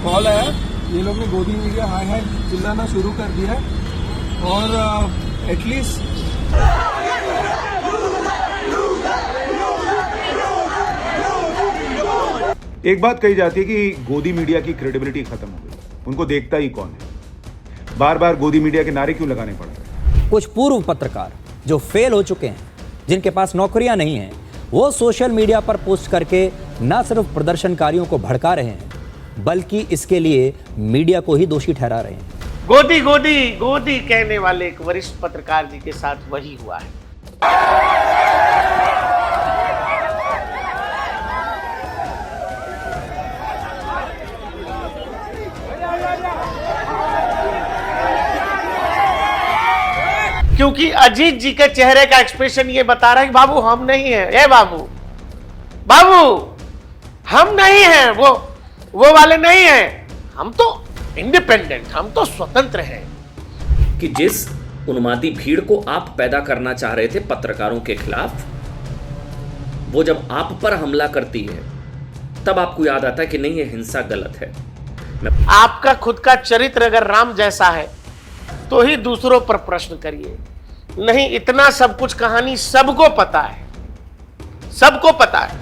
Call आया, ये लोग ने गोदी मीडिया हाय हाय चिल्लाना शुरू कर दिया है और एटलीस्ट एक बात कही जाती है कि गोदी मीडिया की क्रेडिबिलिटी खत्म हो गई, उनको देखता ही कौन है। बार बार गोदी मीडिया के नारे क्यों लगाने पड़ रहे? कुछ पूर्व पत्रकार जो फेल हो चुके हैं, जिनके पास नौकरियां नहीं हैं, वो सोशल मीडिया पर पोस्ट करके न सिर्फ प्रदर्शनकारियों को भड़का रहे हैं, बल्कि इसके लिए मीडिया को ही दोषी ठहरा रहे हैं। गोदी गोदी गोदी कहने वाले एक वरिष्ठ पत्रकार जी के साथ वही हुआ है। क्योंकि अजीत जी के चेहरे का एक्सप्रेशन ये बता रहा है कि बाबू हम नहीं हैं, ए बाबू हम नहीं हैं, वो वाले नहीं हैं, हम तो इंडिपेंडेंट, हम तो स्वतंत्र हैं। कि जिस उन्मादी भीड़ को आप पैदा करना चाह रहे थे पत्रकारों के खिलाफ, वो जब आप पर हमला करती है तब आपको याद आता है कि नहीं, ये हिंसा गलत है। आपका खुद का चरित्र अगर राम जैसा है तो ही दूसरों पर प्रश्न करिए। नहीं, इतना सब कुछ कहानी सबको पता है, सबको पता है,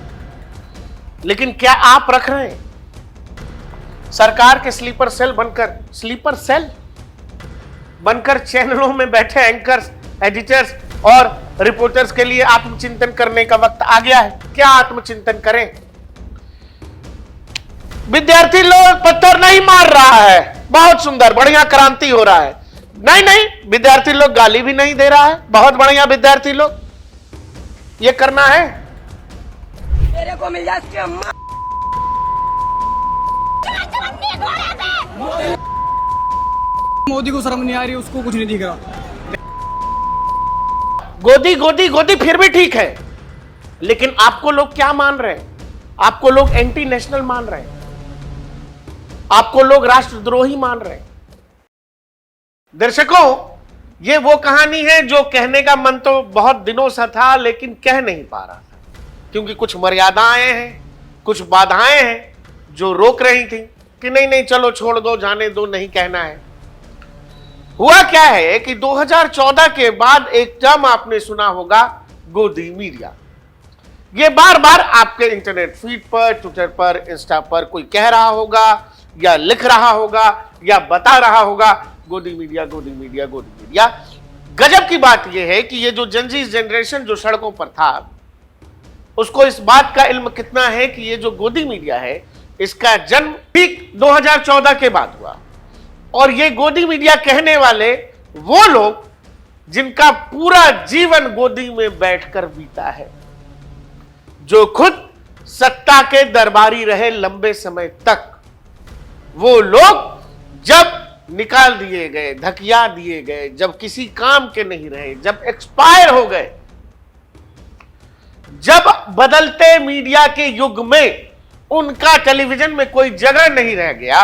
लेकिन क्या आप रख रहे हैं? सरकार के स्लीपर सेल बनकर चैनलों में बैठे एंकर्स, एडिटर्स और रिपोर्टर्स के लिए आत्मचिंतन करने का वक्त आ गया है। क्या आत्मचिंतन करें? विद्यार्थी लोग पत्थर नहीं मार रहा है, बहुत सुंदर, बढ़िया क्रांति हो रहा है। नहीं, विद्यार्थी लोग गाली भी नहीं दे रहा है, बहुत बढ़िया। विद्यार्थी लोग ये करना है, मेरे को मिल जाती है मोदी को शर्म नहीं आ रही, उसको कुछ नहीं दिख रहा। गोदी गोदी गोदी फिर भी ठीक है, लेकिन आपको लोग क्या मान रहे हैं? आपको लोग एंटी नेशनल मान रहे हैं, आपको लोग राष्ट्रद्रोही मान रहे हैं। दर्शकों, ये वो कहानी है जो कहने का मन तो बहुत दिनों से था, लेकिन कह नहीं पा रहा था, क्योंकि कुछ मर्यादाएं हैं, कुछ बाधाएं हैं जो रोक रही थी कि नहीं चलो छोड़ दो, जाने दो, नहीं कहना है। हुआ क्या है कि 2014 के बाद एक टर्म आपने सुना होगा, गोदी मीडिया। ये बार बार आपके इंटरनेट फीड पर, ट्विटर पर, इंस्टा पर कोई कह रहा होगा या लिख रहा होगा या बता रहा होगा, गोदी मीडिया, गोदी मीडिया, गोदी मीडिया। गजब की बात यह है कि ये जो जनजी जनरेशन जो सड़कों पर था, उसको इस बात का इल्म कितना है कि ये जो गोदी मीडिया है, इसका जन्म ठीक 2014 के बाद हुआ। और ये गोदी मीडिया कहने वाले वो लोग जिनका पूरा जीवन गोदी में बैठकर बीता है, जो खुद सत्ता के दरबारी रहे लंबे समय तक, वो लोग जब निकाल दिए गए, धकिया दिए गए, जब किसी काम के नहीं रहे, जब एक्सपायर हो गए, जब बदलते मीडिया के युग में उनका टेलीविजन में कोई जगह नहीं रह गया,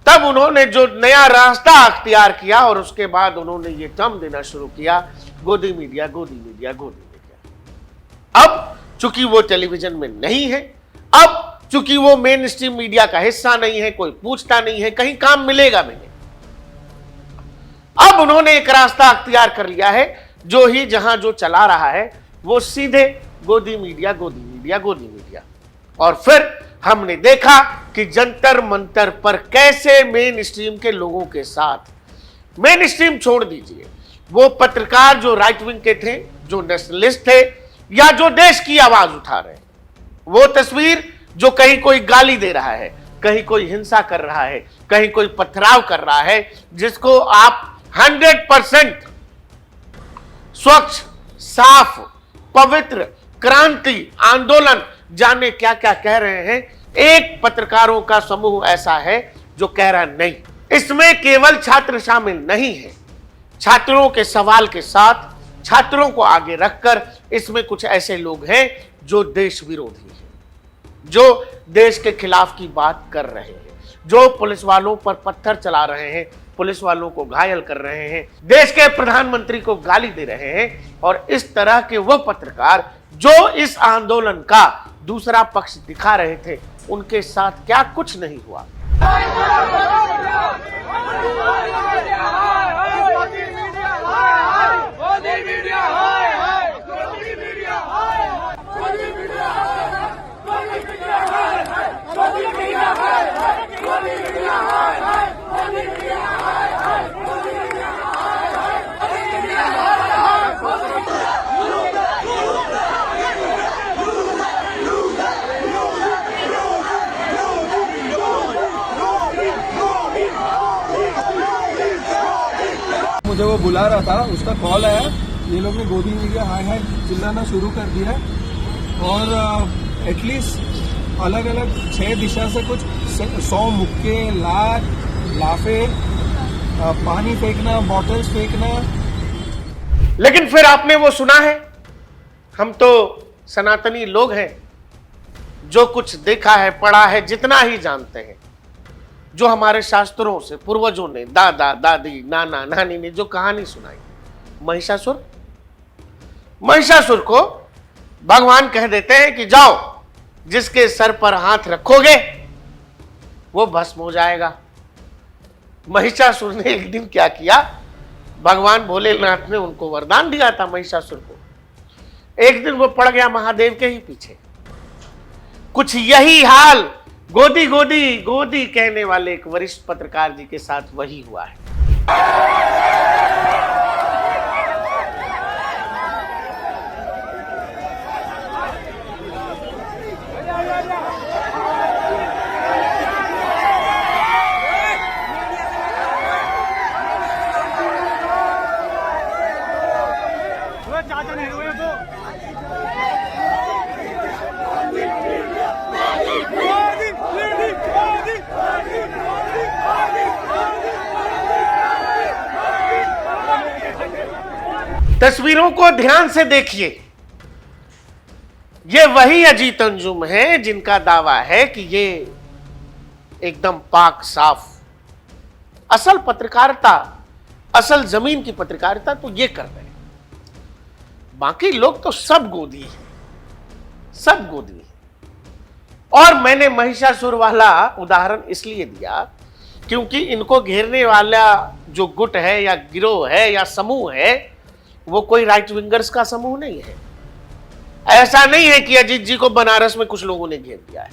तब उन्होंने जो नया रास्ता अख्तियार किया और उसके बाद उन्होंने ये टर्म देना शुरू किया, गोदी मीडिया, गोदी मीडिया, गोदी मीडिया। अब चूंकि वो टेलीविजन में नहीं है, अब चूंकि वो मेन स्ट्रीम मीडिया का हिस्सा नहीं है, कोई पूछता नहीं है, कहीं काम मिलेगा भी नहीं, अब उन्होंने एक रास्ता अख्तियार कर लिया है, जो ही जहां जो चला रहा है वो सीधे गोदी मीडिया, गोदी मीडिया, गोदी मीडिया। और फिर हमने देखा कि जंतर मंतर पर कैसे मेन स्ट्रीम के लोगों के साथ, मेन स्ट्रीम छोड़ दीजिए, वो पत्रकार जो राइट विंग के थे, जो नेशनलिस्ट थे, या जो देश की आवाज उठा रहे, वो तस्वीर जो कहीं कोई गाली दे रहा है, कहीं कोई हिंसा कर रहा है, कहीं कोई पथराव कर रहा है, जिसको आप 100% स्वच्छ, साफ, पवित्र, क्रांति, आंदोलन, जाने क्या क्या कह रहे हैं, एक पत्रकारों का समूह ऐसा है जो कह रहा नहीं। इसमें केवल छात्र शामिल नहीं है, छात्रों के सवाल के साथ, छात्रों को आगे रखकर इसमें कुछ ऐसे लोग हैं जो देश विरोधी हैं, जो देश के खिलाफ की बात कर रहे हैं, जो पुलिस वालों पर पत्थर चला रहे हैं, पुलिस वालों को घायल कर रहे हैं, देश के प्रधानमंत्री को गाली दे रहे हैं। और इस तरह के वो पत्रकार जो इस आंदोलन का दूसरा पक्ष दिखा रहे थे, उनके साथ क्या कुछ नहीं हुआ। मुझे वो बुला रहा था, उसका कॉल आया, ये लोग ने गोदी मीडिया हाय हाय चिल्लाना शुरू कर दिया और एटलीस्ट अलग अलग 6 दिशा से कुछ 100 मुक्के, लाफे, पानी फेंकना, बॉटल्स फेंकना। लेकिन फिर आपने वो सुना है? हम तो सनातनी लोग हैं, जो कुछ देखा है, पढ़ा है, जितना ही जानते हैं, जो हमारे शास्त्रों से पूर्वजों ने, दादा दादी, नाना नानी ने जो कहानी सुनाई, महिषासुर को भगवान कह देते हैं कि जाओ, जिसके सर पर हाथ रखोगे वो भस्म हो जाएगा। महिषासुर ने एक दिन क्या किया, भगवान भोलेनाथ ने उनको वरदान दिया था महिषासुर को। एक दिन वो पड़ गया महादेव के ही पीछे। कुछ यही हाल गोदी गोदी गोदी कहने वाले एक वरिष्ठ पत्रकार जी के साथ वही हुआ है। तस्वीरों को ध्यान से देखिए, ये वही अजीत अंजुम है जिनका दावा है कि ये एकदम पाक साफ असल पत्रकारिता, असल जमीन की पत्रकारिता तो ये कर रहे हैं। बाकी लोग तो सब गोदी है, सब गोदी है। और मैंने महिषासुर वाला उदाहरण इसलिए दिया क्योंकि इनको घेरने वाला जो गुट है या गिरोह है या समूह है, वो कोई राइट विंगर्स का समूह नहीं है। ऐसा नहीं है कि अजीत जी को बनारस में कुछ लोगों ने घेर दिया है,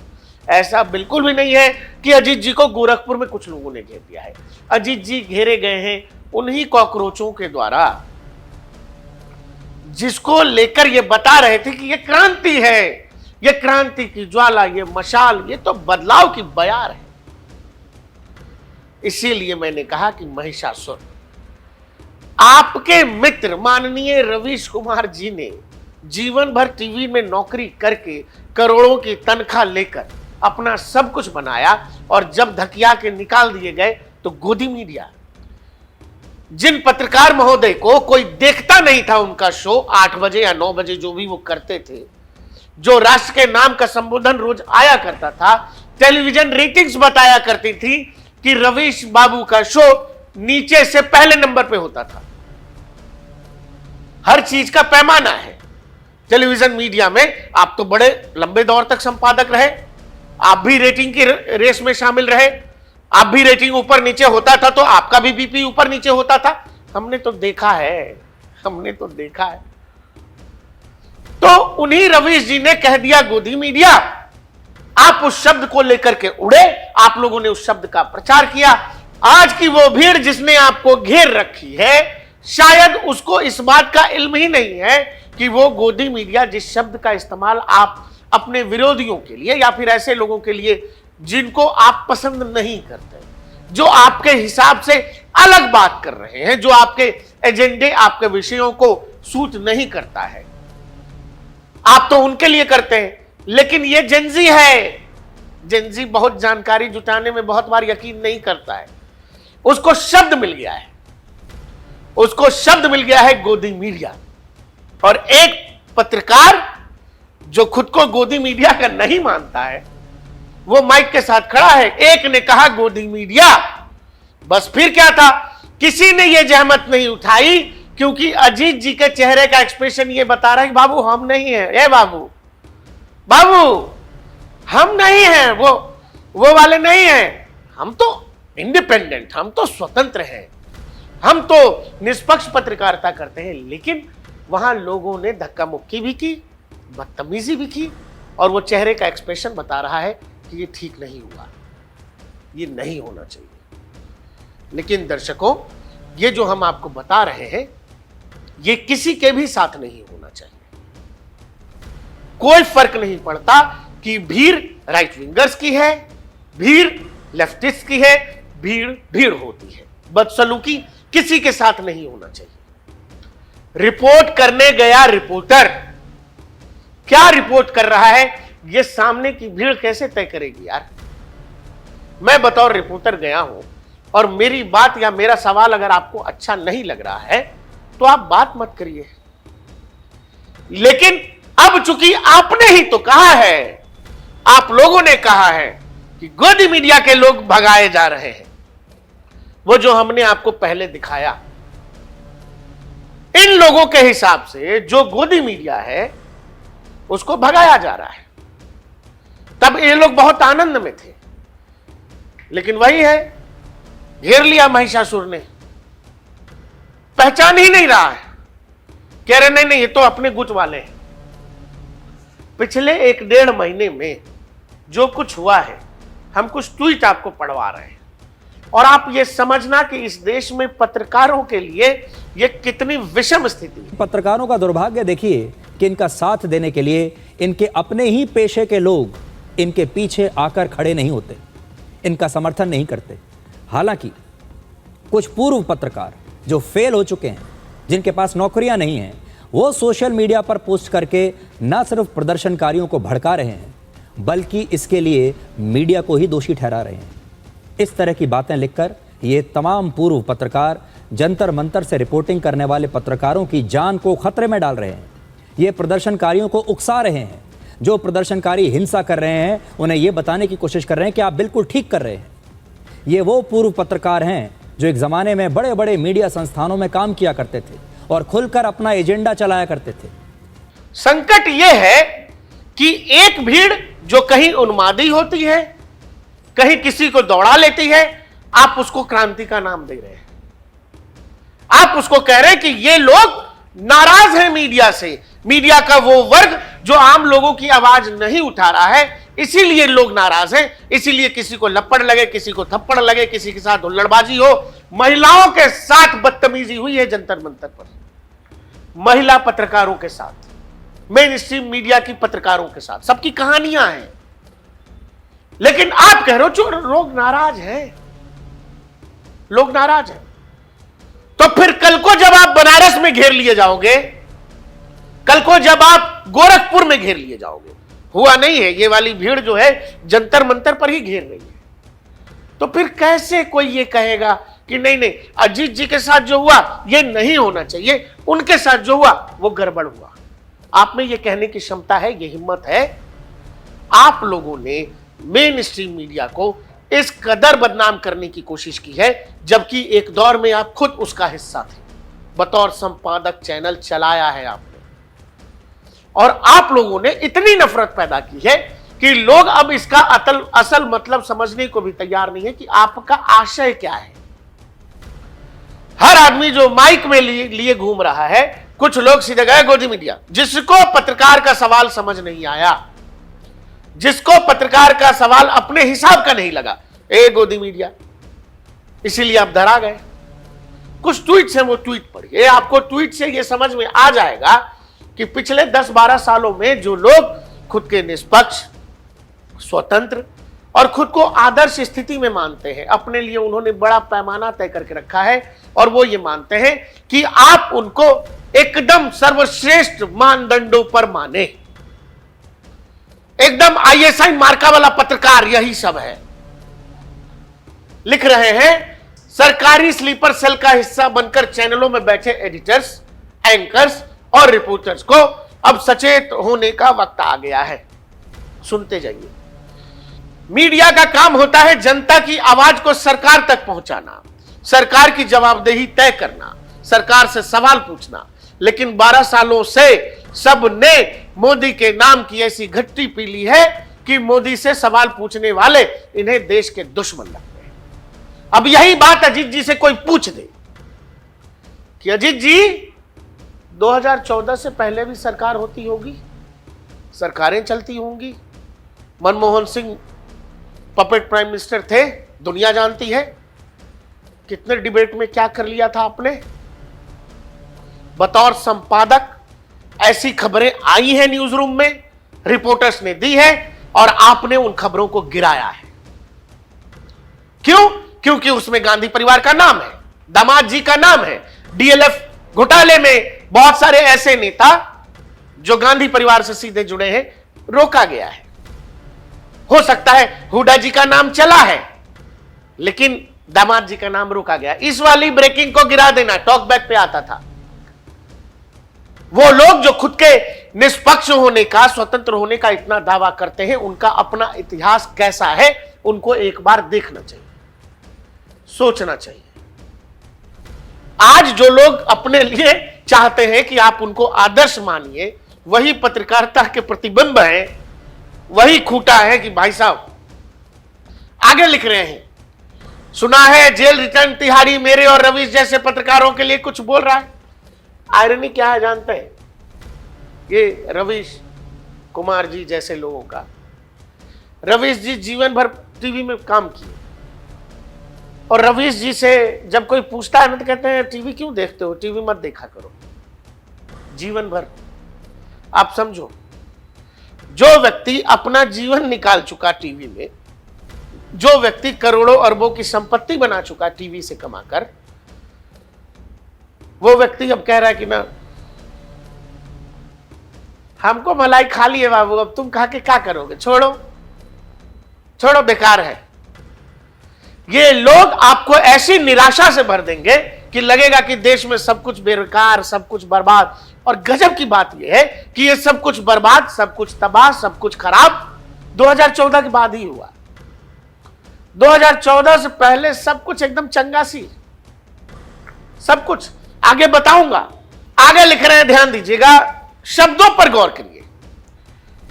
ऐसा बिल्कुल भी नहीं है कि अजीत जी को गोरखपुर में कुछ लोगों ने घेर दिया है। अजीत जी घेरे गए हैं उन्हीं कॉकरोचों के द्वारा जिसको लेकर ये बता रहे थे कि ये क्रांति है, ये क्रांति की ज्वाला, ये मशाल, ये तो बदलाव की बयार है। इसीलिए मैंने कहा कि महिषासुर, आपके मित्र माननीय रवीश कुमार जी ने जीवन भर टीवी में नौकरी करके करोड़ों की तनख्वाह लेकर अपना सब कुछ बनाया और जब धकिया के निकाल दिए गए तो गोदी मीडिया, जिन पत्रकार महोदय को कोई देखता नहीं था, उनका शो 8 बजे या 9 बजे जो भी वो करते थे, जो राष्ट्र के नाम का संबोधन रोज आया करता था, टेलीविजन रेटिंग्स बताया करती थी कि रवीश बाबू का शो नीचे से पहले नंबर पे होता था। हर चीज का पैमाना है टेलीविजन मीडिया में। आप तो बड़े लंबे दौर तक संपादक रहे, आप भी रेटिंग की रेस में शामिल रहे, आप भी रेटिंग ऊपर नीचे होता था तो आपका भी बीपी ऊपर नीचे होता था। हमने तो देखा है, हमने तो देखा है। तो उन्हीं रवीश जी ने कह दिया गोदी मीडिया, आप उस शब्द को लेकर के उड़े, आप लोगों ने उस शब्द का प्रचार किया। आज की वो भीड़ जिसने आपको घेर रखी है, शायद उसको इस बात का इल्म ही नहीं है कि वो गोदी मीडिया जिस शब्द का इस्तेमाल आप अपने विरोधियों के लिए या फिर ऐसे लोगों के लिए जिनको आप पसंद नहीं करते, जो आपके हिसाब से अलग बात कर रहे हैं, जो आपके एजेंडे, आपके विषयों को सूट नहीं करता है, आप तो उनके लिए करते हैं। लेकिन ये जेंजी है, जेंजी बहुत जानकारी जुटाने में बहुत बार यकीन नहीं करता है। उसको शब्द मिल गया है, उसको शब्द मिल गया है गोदी मीडिया। और एक पत्रकार जो खुद को गोदी मीडिया का नहीं मानता है, वो माइक के साथ खड़ा है। एक ने कहा गोदी मीडिया, बस फिर क्या था, किसी ने ये जहमत नहीं उठाई क्योंकि अजीत जी के चेहरे का एक्सप्रेशन ये बता रहा है कि बाबू हम नहीं हैं, ए बाबू बाबू हम नहीं हैं, वो वाले नहीं हैं, हम तो इंडिपेंडेंट, हम तो स्वतंत्र हैं, हम तो निष्पक्ष पत्रकारिता करते हैं। लेकिन वहां लोगों ने धक्का मुक्की भी की, बदतमीजी भी की, और वो चेहरे का एक्सप्रेशन बता रहा है कि ये ठीक नहीं हुआ, ये नहीं होना चाहिए। लेकिन दर्शकों, ये जो हम आपको बता रहे हैं, ये किसी के भी साथ नहीं होना चाहिए। कोई फर्क नहीं पड़ता कि भीड़ राइट विंगर्स की है, भीड़ लेफ्टिस्ट की है, भीड़ भीड़ होती है। बदसलूकी किसी के साथ नहीं होना चाहिए। रिपोर्ट करने गया रिपोर्टर क्या रिपोर्ट कर रहा है, यह सामने की भीड़ कैसे तय करेगी यार। मैं बतौर रिपोर्टर गया हूं, और मेरी बात या मेरा सवाल अगर आपको अच्छा नहीं लग रहा है तो आप बात मत करिए। लेकिन अब चूंकि आपने ही तो कहा है, आप लोगों ने कहा है कि गोदी मीडिया के लोग भगाए जा रहे हैं, वो जो हमने आपको पहले दिखाया, इन लोगों के हिसाब से जो गोदी मीडिया है उसको भगाया जा रहा है। तब ये लोग बहुत आनंद में थे, लेकिन वही है, घेर लिया महिषासुर ने, पहचान ही नहीं रहा है, कह रहे नहीं नहीं ये तो अपने गुट वाले हैं। पिछले 1-1.5 महीने में जो कुछ हुआ है, हम कुछ ट्वीट आपको पढ़वा रहे हैं, और आप ये समझना कि इस देश में पत्रकारों के लिए ये कितनी विषम स्थिति है। पत्रकारों का दुर्भाग्य देखिए कि इनका साथ देने के लिए इनके अपने ही पेशे के लोग इनके पीछे आकर खड़े नहीं होते, इनका समर्थन नहीं करते। हालांकि कुछ पूर्व पत्रकार जो फेल हो चुके हैं, जिनके पास नौकरियां नहीं हैं, वो सोशल मीडिया पर पोस्ट करके न सिर्फ प्रदर्शनकारियों को भड़का रहे हैं, बल्कि इसके लिए मीडिया को ही दोषी ठहरा रहे हैं। इस तरह की बातें लिखकर ये तमाम पूर्व पत्रकार जंतर मंतर से रिपोर्टिंग करने वाले पत्रकारों की जान को खतरे में डाल रहे हैं। ये प्रदर्शनकारियों को उकसा रहे हैं। जो प्रदर्शनकारी हिंसा कर रहे हैं उन्हें ये बताने की कोशिश कर रहे हैं कि आप बिल्कुल ठीक कर रहे हैं। ये वो पूर्व पत्रकार हैं जो एक ज़माने में बड़े बड़े मीडिया संस्थानों में काम किया करते थे और खुलकर अपना एजेंडा चलाया करते थे। संकट यह है कि एक भीड़ जो कहीं उन्मादी होती है, कहीं किसी को दौड़ा लेती है, आप उसको क्रांति का नाम दे रहे हैं। आप उसको कह रहे हैं कि ये लोग नाराज हैं मीडिया से, मीडिया का वो वर्ग जो आम लोगों की आवाज नहीं उठा रहा है, इसीलिए लोग नाराज हैं, इसीलिए किसी को लपड़ लगे, किसी को थप्पड़ लगे, किसी के साथ हुल्लड़बाजी हो। महिलाओं के साथ बदतमीजी हुई है जंतर मंतर पर, महिला पत्रकारों के साथ, मेन स्ट्रीम मीडिया की पत्रकारों के साथ, सबकी कहानियां हैं। लेकिन आप कह रहे हो लोग नाराज हैं, लोग नाराज हैं। तो फिर कल को जब आप बनारस में घेर लिए जाओगे, कल को जब आप गोरखपुर में घेर लिए जाओगे, हुआ नहीं है, ये वाली भीड़ जो है जंतर मंतर पर ही घेर रही है, तो फिर कैसे कोई ये कहेगा कि नहीं नहीं अजीत जी के साथ जो हुआ ये नहीं होना चाहिए, उनके साथ जो हुआ वो गड़बड़ हुआ। आप में ये कहने की क्षमता है, ये हिम्मत है। आप लोगों ने मेन स्ट्रीम मीडिया को इस कदर बदनाम करने की कोशिश की है, जबकि एक दौर में आप खुद उसका हिस्सा थे। बतौर संपादक चैनल चलाया है आपने, और आप लोगों ने इतनी नफरत पैदा की है कि लोग अब इसका असल मतलब समझने को भी तैयार नहीं है कि आपका आशय क्या है। हर आदमी जो माइक में लिए घूम रहा है, कुछ लोग सीधे गए गोदी मीडिया। जिसको पत्रकार का सवाल समझ नहीं आया, जिसको पत्रकार का सवाल अपने हिसाब का नहीं लगा, ए गोदी मीडिया, इसीलिए आप डरा गए। कुछ ट्वीट से वो ट्वीट पढ़िए, आपको ट्वीट से ये समझ में आ जाएगा कि पिछले 10-12 सालों में जो लोग खुद के निष्पक्ष, स्वतंत्र और खुद को आदर्श स्थिति में मानते हैं, अपने लिए उन्होंने बड़ा पैमाना तय करके रखा है, और वो ये मानते हैं कि आप उनको एकदम सर्वश्रेष्ठ मानदंडों पर माने, एकदम ISI मार्का वाला पत्रकार, यही सब है। लिख रहे हैं सरकारी स्लीपर सेल का हिस्सा बनकर चैनलों में बैठे एडिटर्स, एंकर्स और रिपोर्टर्स को अब सचेत होने का वक्त आ गया है। सुनते जाइए। मीडिया का काम होता है जनता की आवाज को सरकार तक पहुंचाना, सरकार की जवाबदेही तय करना, सरकार से सवाल पूछना। लेकिन 12 सालों से सबने मोदी के नाम की ऐसी घट्टी पी ली है कि मोदी से सवाल पूछने वाले इन्हें देश के दुश्मन लगते हैं। अब यही बात अजीत जी से कोई पूछ दे कि अजीत जी 2014 से पहले भी सरकार होती होगी, सरकारें चलती होंगी, Manmohan Singh puppet prime minister थे, दुनिया जानती है कितने डिबेट में क्या कर लिया था आपने। बतौर संपादक ऐसी खबरें आई हैं न्यूज रूम में, रिपोर्टर्स ने दी है और आपने उन खबरों को गिराया है। क्यों? क्योंकि उसमें गांधी परिवार का नाम है, दामाद जी का नाम है। डीएलएफ घोटाले में बहुत सारे ऐसे नेता जो गांधी परिवार से सीधे जुड़े हैं रोका गया है। हो सकता है हुड्डा जी का नाम चला है लेकिन दामाद जी का नाम रोका गया। इस वाली ब्रेकिंग को गिरा देना टॉक बैक पे आता था। वो लोग जो खुद के निष्पक्ष होने का, स्वतंत्र होने का इतना दावा करते हैं, उनका अपना इतिहास कैसा है उनको एक बार देखना चाहिए, सोचना चाहिए। आज जो लोग अपने लिए चाहते हैं कि आप उनको आदर्श मानिए, वही पत्रकारिता के प्रतिबिंब हैं, वही खूंटा है कि भाई साहब आगे लिख रहे हैं, सुना है जेल रिटर्न तिहाड़ी मेरे और रवीश जैसे पत्रकारों के लिए कुछ बोल रहा है। आयरनी क्या है जानते हैं? ये रवीश कुमार जी जैसे लोगों का, रवीश जी जीवन भर टीवी में काम किए और रवीश जी से जब कोई पूछता है ना तो कहते हैं टीवी क्यों देखते हो, टीवी मत देखा करो। जीवन भर आप समझो, जो व्यक्ति अपना जीवन निकाल चुका टीवी में, जो व्यक्ति करोड़ों अरबों की संपत्ति बना चुका टीवी से कमाकर, वो व्यक्ति अब कह रहा है कि ना हमको मलाई खा लिए बाबू, अब तुम खा के क्या करोगे, छोड़ो छोड़ो बेकार है। ये लोग आपको ऐसी निराशा से भर देंगे कि लगेगा कि देश में सब कुछ बेकार, सब कुछ बर्बाद। और गजब की बात यह है कि ये सब कुछ बर्बाद, सब कुछ तबाह, सब कुछ खराब 2014 के बाद ही हुआ। 2014 से पहले सब कुछ एकदम चंगासी, सब कुछ। आगे बताऊंगा, आगे लिख रहे हैं, ध्यान दीजिएगा, शब्दों पर गौर करिए।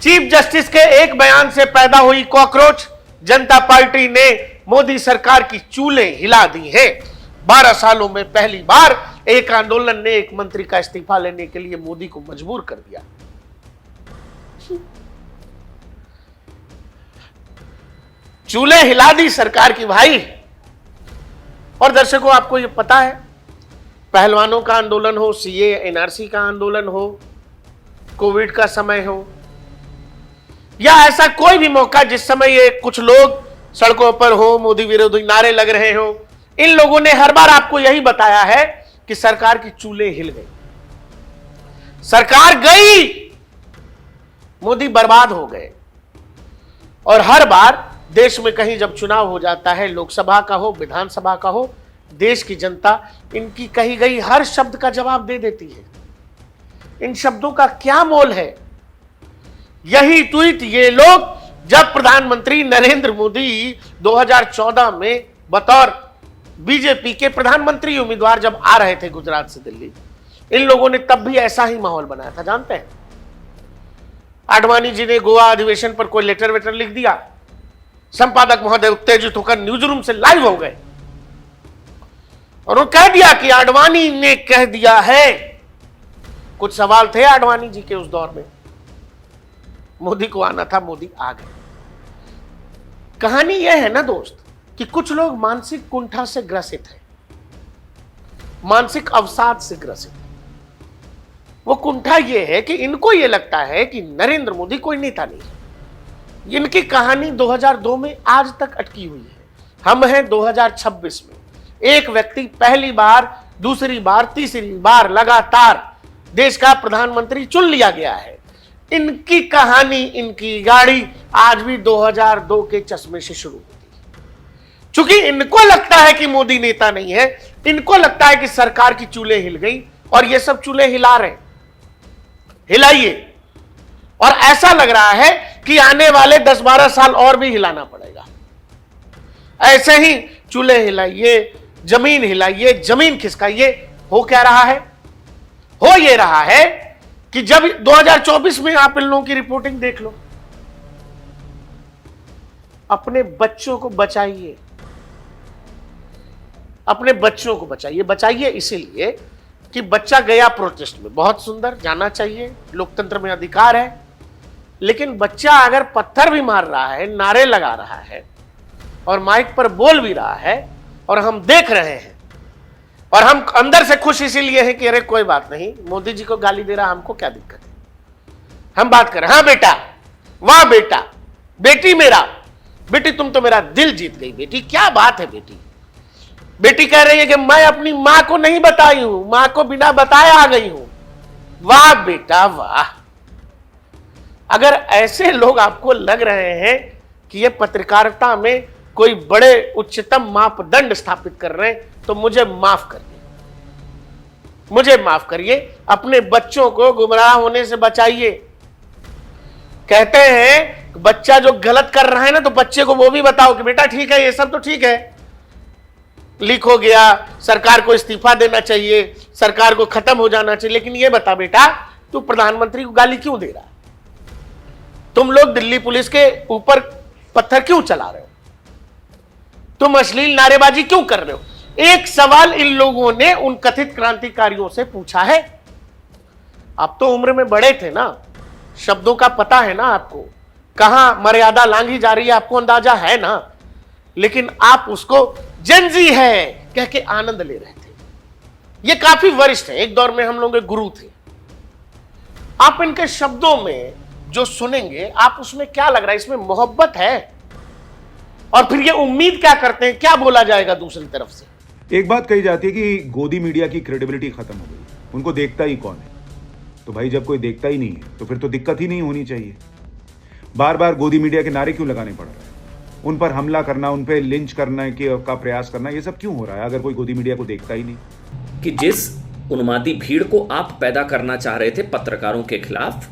चीफ जस्टिस के एक बयान से पैदा हुई कॉकरोच, जनता पार्टी ने मोदी सरकार की चूलें हिला दी हैं। 12 सालों में पहली बार एक आंदोलन ने एक मंत्री का इस्तीफा लेने के लिए मोदी को मजबूर कर दिया। चूल्हे हिला दी सरकार की भाई। और दर्शकों, आपको यह पता है, पहलवानों का आंदोलन हो, सीए एनआरसी का आंदोलन हो, कोविड का समय हो, या ऐसा कोई भी मौका जिस समय ये कुछ लोग सड़कों पर हो, मोदी विरोधी नारे लग रहे हो, इन लोगों ने हर बार आपको यही बताया है कि सरकार की चूल्हे हिल गई, सरकार गई, मोदी बर्बाद हो गए। और हर बार देश में कहीं जब चुनाव हो जाता है, लोकसभा का हो, विधानसभा का हो, देश की जनता इनकी कही गई हर शब्द का जवाब दे देती है। इन शब्दों का क्या मोल है? यही ट्वीट ये लोग जब प्रधानमंत्री नरेंद्र मोदी 2014 में बतौर बीजेपी के प्रधानमंत्री उम्मीदवार जब आ रहे थे गुजरात से दिल्ली, इन लोगों ने तब भी ऐसा ही माहौल बनाया था। जानते हैं, आडवाणी जी ने गोवा अधिवेशन पर कोई लेटर वेटर लिख दिया, संपादक महोदय उत्तेजित होकर न्यूज रूम से लाइव हो गए और वो कह दिया कि आडवाणी ने कह दिया है। कुछ सवाल थे आडवाणी जी के उस दौर में, मोदी को आना था, मोदी आ गए। कहानी यह है ना दोस्त कि कुछ लोग मानसिक कुंठा से ग्रसित हैं, मानसिक अवसाद से ग्रसित हैं। वो कुंठा यह है कि इनको यह लगता है कि नरेंद्र मोदी कोई नेता नहीं है। इनकी कहानी 2002 में आज तक अटकी हुई है। हम हैं 2026 में। एक व्यक्ति पहली बार, दूसरी बार, तीसरी बार लगातार देश का प्रधानमंत्री चुन लिया गया है। इनकी कहानी, इनकी गाड़ी आज भी 2002 के चश्मे से शुरू होती है। चूंकि इनको लगता है कि मोदी नेता नहीं है, इनको लगता है कि सरकार की चूल्हे हिल गई और ये सब चूल्हे हिला रहे। हिलाइए, और ऐसा लग रहा है कि आने वाले 10-12 साल और भी हिलाना पड़ेगा। ऐसे ही चूल्हे हिलाइए, जमीन हिलाइए, जमीन खिसकाइए। हो क्या रहा है? हो ये रहा है कि जब 2024 में आप इन लोगों की रिपोर्टिंग देख लो, अपने बच्चों को बचाइए, अपने बच्चों को बचाइए। बचाइए इसीलिए कि बच्चा गया प्रोटेस्ट में, बहुत सुंदर, जाना चाहिए, लोकतंत्र में अधिकार है। लेकिन बच्चा अगर पत्थर भी मार रहा है, नारे लगा रहा है और माइक पर बोल भी रहा है और हम देख रहे हैं और हम अंदर से खुश इसीलिए हैं कि अरे कोई बात नहीं, मोदी जी को गाली दे रहा, हमको क्या दिक्कत है, हम बात करें। हाँ बेटा, वाह बेटा, बेटी मेरा, बेटी तुम तो मेरा दिल जीत गई बेटी, क्या बात है बेटी। बेटी कह रही है कि मैं अपनी मां को नहीं बताई हूं, मां को बिना बताए आ गई हूं। वाह बेटा वाह। अगर ऐसे लोग आपको लग रहे हैं कि ये पत्रकारिता में कोई बड़े उच्चतम मापदंड स्थापित कर रहे हैं तो मुझे माफ करिए, मुझे माफ करिए। अपने बच्चों को गुमराह होने से बचाइए। कहते हैं बच्चा जो गलत कर रहा है ना, तो बच्चे को वो भी बताओ कि बेटा ठीक है, ये सब तो ठीक है, लीक हो गया, सरकार को इस्तीफा देना चाहिए, सरकार को खत्म हो जाना चाहिए, लेकिन ये बता बेटा तू प्रधानमंत्री को गाली क्यों दे रहा है, तुम लोग दिल्ली पुलिस के ऊपर पत्थर क्यों चला रहे हो, तुम अश्लील नारेबाजी क्यों कर रहे हो। एक सवाल इन लोगों ने उन कथित क्रांतिकारियों से पूछा है। आप तो उम्र में बड़े थे ना, शब्दों का पता है ना आपको, कहां मर्यादा लांघी जा रही है आपको अंदाजा है ना, लेकिन आप उसको जेनजी है कह के आनंद ले रहे थे। ये काफी वरिष्ठ है, एक दौर में हम लोग के गुरु थे। आप इनके शब्दों में जो सुनेंगे, आप उसमें क्या लग रहा है, इसमें मोहब्बत है, और फिर ये उम्मीद क्या करते हैं क्या बोला जाएगा दूसरी तरफ से। एक बात कही जाती है कि गोदी मीडिया की क्रेडिबिलिटी खत्म हो गई, उनको देखता ही कौन है। तो भाई जब कोई देखता ही नहीं है तो फिर तो दिक्कत ही नहीं होनी चाहिए। बार बार गोदी मीडिया के नारे क्यों लगाने पड़ रहे हैं, उन पर हमला करना, उन पर लिंच करने का प्रयास करना, ये सब क्यों हो रहा है अगर कोई गोदी मीडिया को देखता ही नहीं। कि जिस उन्मादी भीड़ को आप पैदा करना चाह रहे थे पत्रकारों के खिलाफ,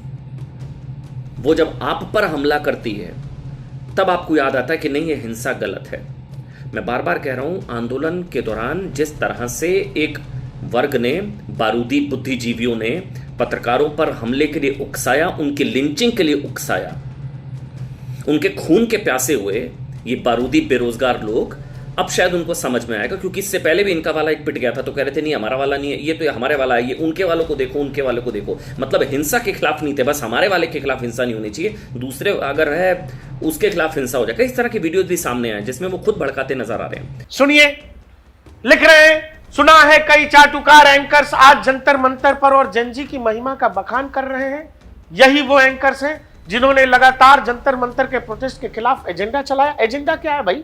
वो जब आप पर हमला करती है तब आपको याद आता है कि नहीं, ये हिंसा गलत है। मैं बार बार कह रहा हूं, आंदोलन के दौरान जिस तरह से एक वर्ग ने, बारूदी बुद्धिजीवियों ने पत्रकारों पर हमले के लिए उकसाया, उनकी लिंचिंग के लिए उकसाया, उनके खून के प्यासे हुए ये बारूदी बेरोजगार लोग, अब शायद उनको समझ में आएगा। क्योंकि इससे पहले भी इनका वाला एक पिट गया था तो कह रहे थे नहीं हमारा वाला नहीं है, ये तो हमारे वाला है, ये उनके वालों को देखो, उनके वालों को देखो। मतलब हिंसा के खिलाफ नहीं थे, बस हमारे वाले के खिलाफ हिंसा नहीं होनी चाहिए, दूसरे अगर है उसके खिलाफ हिंसा हो जाए। कई तरह की वीडियो भी सामने आए जिसमें वो खुद भड़काते नजर आ रहे हैं। सुनिए, लिख रहे हैं, सुना है कई चाटुकार एंकर्स आज जंतर मंतर पर और जेनजी की महिमा का बखान कर रहे हैं। यही वो एंकर्स हैं जिन्होंने लगातार जंतर मंतर के प्रोटेस्ट के खिलाफ एजेंडा चलाया। एजेंडा क्या है भाई?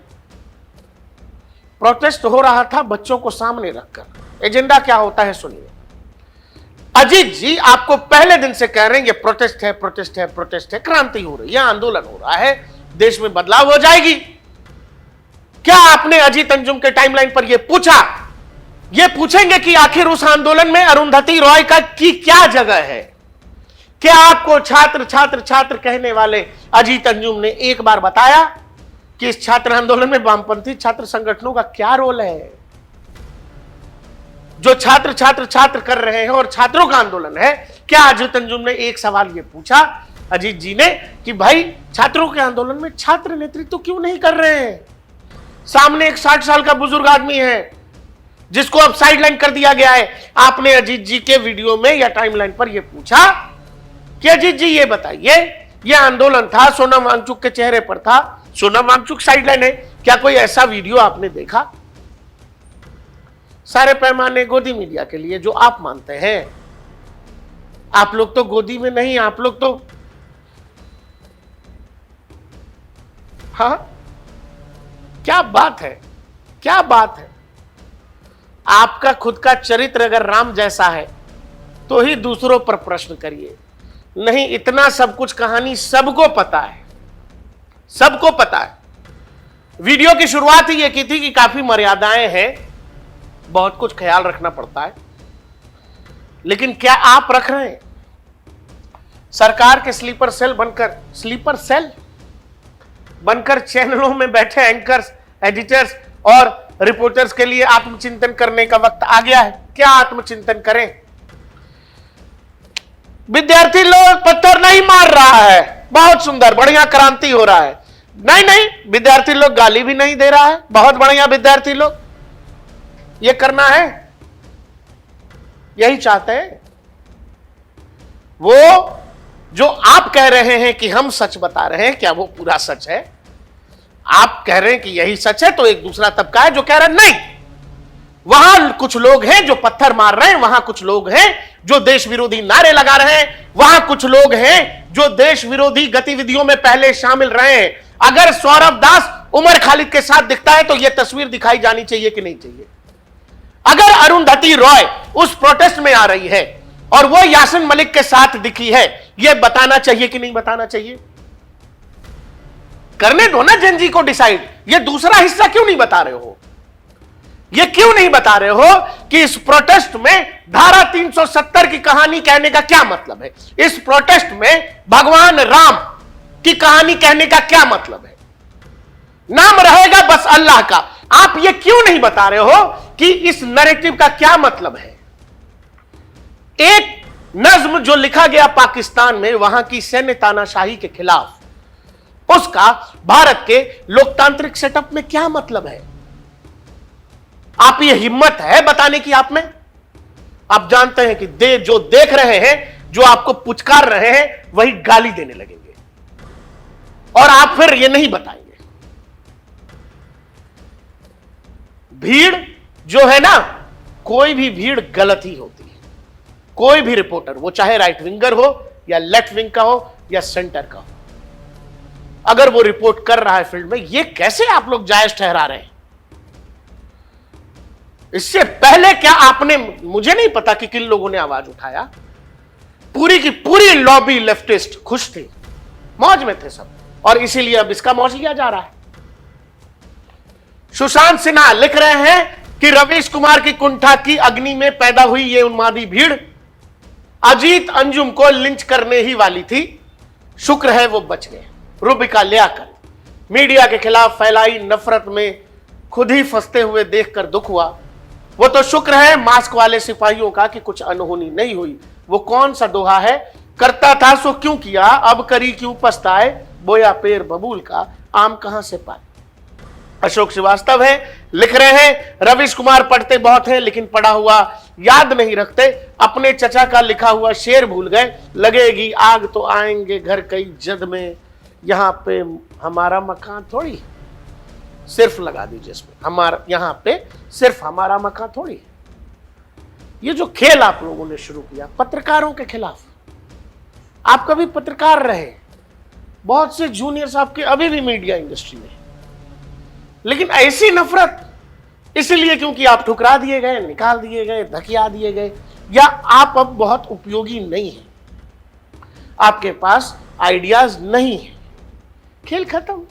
प्रोटेस्ट हो रहा था बच्चों को सामने रखकर। एजेंडा क्या होता है सुनिए। अजीत जी आपको पहले दिन से कह रहे हैं ये प्रोटेस्ट है, प्रोटेस्ट है, प्रोटेस्ट है, क्रांति हो रही है, आंदोलन हो रहा है, देश में बदलाव हो जाएगी। क्या आपने अजीत अंजुम के टाइमलाइन पर यह पूछा? ये पूछेंगे कि आखिर उस आंदोलन में अरुंधति रॉय का की क्या जगह है? क्या आपको छात्र छात्र छात्र कहने वाले अजीत अंजुम ने एक बार बताया कि इस छात्र आंदोलन में वामपंथी छात्र संगठनों का क्या रोल है? जो छात्र छात्र छात्र कर रहे हैं और छात्रों का आंदोलन है, क्या अजीत अंजुम ने एक सवाल यह पूछा अजीत जी ने कि भाई छात्रों के आंदोलन में छात्र नेतृत्व क्यों नहीं कर रहे हैं? सामने एक 60 साल का बुजुर्ग आदमी है जिसको अब साइडलाइन कर दिया गया है। आपने अजीत जी के वीडियो में या टाइमलाइन पर यह पूछा कि अजीत जी ये बताइए, यह आंदोलन था, सोनम वांगचुक के चेहरे पर था, सोनम वांगचुक साइडलाइन है, क्या कोई ऐसा वीडियो आपने देखा? सारे पैमाने गोदी मीडिया के लिए जो आप मानते हैं, आप लोग तो गोदी में नहीं, आप लोग तो हाँ, क्या बात है, क्या बात है। आपका खुद का चरित्र अगर राम जैसा है तो ही दूसरों पर प्रश्न करिए। नहीं, इतना सब कुछ कहानी सबको पता है, सबको पता है। वीडियो की शुरुआत ही ये की थी कि काफी मर्यादाएं हैं, बहुत कुछ ख्याल रखना पड़ता है, लेकिन क्या आप रख रहे हैं? सरकार के स्लीपर सेल बनकर चैनलों में बैठे एंकर्स, एडिटर्स और रिपोर्टर्स के लिए आत्मचिंतन करने का वक्त आ गया है। क्या आत्मचिंतन करें? विद्यार्थी लोग पत्थर नहीं मार रहा है, बहुत सुंदर, बढ़िया, क्रांति हो रहा है। नहीं नहीं, विद्यार्थी लोग गाली भी नहीं दे रहा है, बहुत बढ़िया। विद्यार्थी लोग ये करना है, यही चाहते हैं। वो जो आप कह रहे हैं कि हम सच बता रहे हैं, क्या वो पूरा सच है? आप कह रहे हैं कि यही सच है, तो एक दूसरा तबका है जो कह रहा है नहीं, वहां कुछ लोग हैं जो पत्थर मार रहे हैं, वहां कुछ लोग हैं जो देश विरोधी नारे लगा रहे हैं, वहां कुछ लोग हैं जो देश विरोधी गतिविधियों में पहले शामिल रहे हैं। अगर सौरभ दास उमर खालिद के साथ दिखता है तो यह तस्वीर दिखाई जानी चाहिए कि नहीं चाहिए? अगर अरुंधति रॉय उस प्रोटेस्ट में आ रही है और वो यासिन मलिक के साथ दिखी है, यह बताना चाहिए कि नहीं बताना चाहिए? करने दो ना जन जी को डिसाइड। ये दूसरा हिस्सा क्यों नहीं बता रहे हो? ये क्यों नहीं बता रहे हो कि इस प्रोटेस्ट में धारा 370 की कहानी कहने का क्या मतलब है? इस प्रोटेस्ट में भगवान राम की कहानी कहने का क्या मतलब है? नाम रहेगा बस अल्लाह का। आप ये क्यों नहीं बता रहे हो कि इस नैरेटिव का क्या मतलब है? एक नज्म जो लिखा गया पाकिस्तान में वहां की सैन्य तानाशाही के खिलाफ, उसका भारत के लोकतांत्रिक सेटअप में क्या मतलब है? आप ये हिम्मत है बताने की आप में? आप जानते हैं कि जो देख रहे हैं, जो आपको पुचकार रहे हैं, वही गाली देने लगेंगे और आप फिर ये नहीं बताएंगे। भीड़ जो है ना, कोई भी भीड़ गलत ही होती है। कोई भी रिपोर्टर, वो चाहे राइट विंगर हो या लेफ्ट विंग का हो या सेंटर का हो, अगर वो रिपोर्ट कर रहा है फील्ड में, ये कैसे आप लोग जायज ठहरा रहे हैं? इससे पहले क्या आपने, मुझे नहीं पता कि किन लोगों ने आवाज उठाया, पूरी की पूरी लॉबी लेफ्टिस्ट खुश थी, मौज में थे सब, और इसीलिए अब इसका मौज लिया जा रहा है। सुशांत सिन्हा लिख रहे हैं कि रवीश कुमार की कुंठा की अग्नि में पैदा हुई ये उन्मादी भीड़ अजीत अंजुम को लिंच करने ही वाली थी, शुक्र है वो बच गए। रूबिका लियाकत, मीडिया के खिलाफ फैलाई नफरत में खुद ही फंसते हुए देखकर दुख हुआ। वो तो शुक्र है मास्क वाले सिपाहियों का कि कुछ अनहोनी नहीं हुई। वो कौन सा दोहा है, करता था सो क्यों किया, अब करी क्यों पछताए, बोया पेड़ बबूल का आम कहां से पाए। अशोक श्रीवास्तव है, लिख रहे हैं रवीश कुमार पढ़ते बहुत हैं लेकिन पढ़ा हुआ याद नहीं रखते, अपने चचा का लिखा हुआ शेर भूल गए, लगेगी आग तो आएंगे घर कई जद में, यहां पे हमारा मकान थोड़ी, सिर्फ लगा दीजिए इसमें, हमारा यहां पे सिर्फ हमारा मकान थोड़ी। ये जो खेल आप लोगों ने शुरू किया पत्रकारों के खिलाफ, आप कभी पत्रकार रहे, बहुत से जूनियर्स आपके अभी भी मीडिया इंडस्ट्री में, लेकिन ऐसी नफरत इसलिए क्योंकि आप ठुकरा दिए गए, निकाल दिए गए, धकिया दिए गए, या आप अब बहुत उपयोगी नहीं हैं, आपके पास आइडियाज नहीं है, खेल खत्म।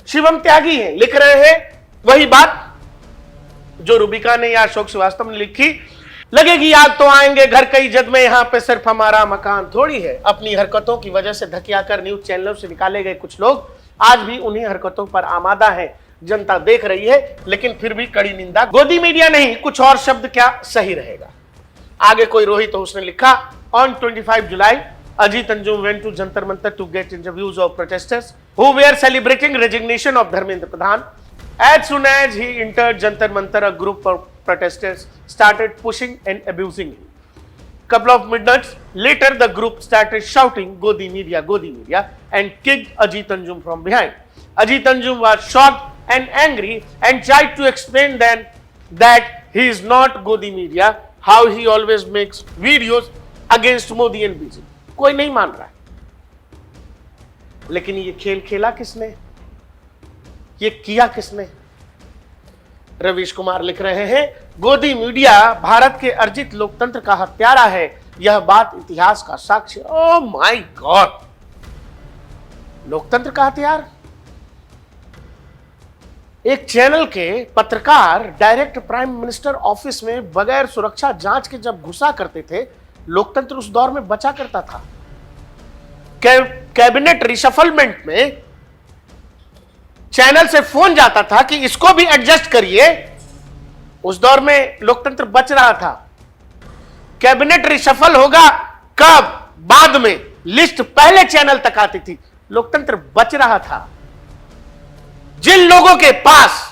शिवम त्यागी है, लिख रहे हैं वही बात जो रूबिका ने या अशोक श्रीवास्तव ने लिखी, लगेगी आग तो आएंगे घर कई जद में, यहां पे सिर्फ हमारा मकान थोड़ी है। अपनी हरकतों की वजह से धकियाकर न्यूज चैनलों से निकाले गए कुछ लोग आज भी उन्हीं हरकतों पर आमादा है, जनता देख रही है, लेकिन फिर भी कड़ी निंदा। गोदी मीडिया नहीं, कुछ और शब्द क्या सही रहेगा। आगे कोई रोहित हो, उसने लिखा, on 25 July Ajit Anjum went to Jantar Mantar to get interviews of protesters who were celebrating resignation of Dharmendra Pradhan. As soon as he entered Jantar Mantar, a group of protesters started pushing and abusing him. Couple of minutes later, the group started shouting Godi Media, and kicked Ajit Anjum from behind. Ajit Anjum was shocked and angry and tried to explain then that he is not Godi Media, how he always makes videos against Modi and BJP. कोई नहीं मान रहा है, लेकिन ये खेल खेला किसने, ये किया किसने? रवीश कुमार लिख रहे हैं, गोदी मीडिया भारत के अर्जित लोकतंत्र का हत्यारा है, यह बात इतिहास का साक्ष्य। ओह माय गॉड, लोकतंत्र का हथियार? एक चैनल के पत्रकार डायरेक्ट प्राइम मिनिस्टर ऑफिस में बगैर सुरक्षा जांच के जब घुसा करते थे, लोकतंत्र उस दौर में बचा करता था। कैबिनेट रिशफलमेंट में चैनल से फोन जाता था कि इसको भी एडजस्ट करिए, उस दौर में लोकतंत्र बच रहा था। कैबिनेट रिशफल होगा कब? बाद में, लिस्ट पहले चैनल तक आती थी, लोकतंत्र बच रहा था। जिन लोगों के पास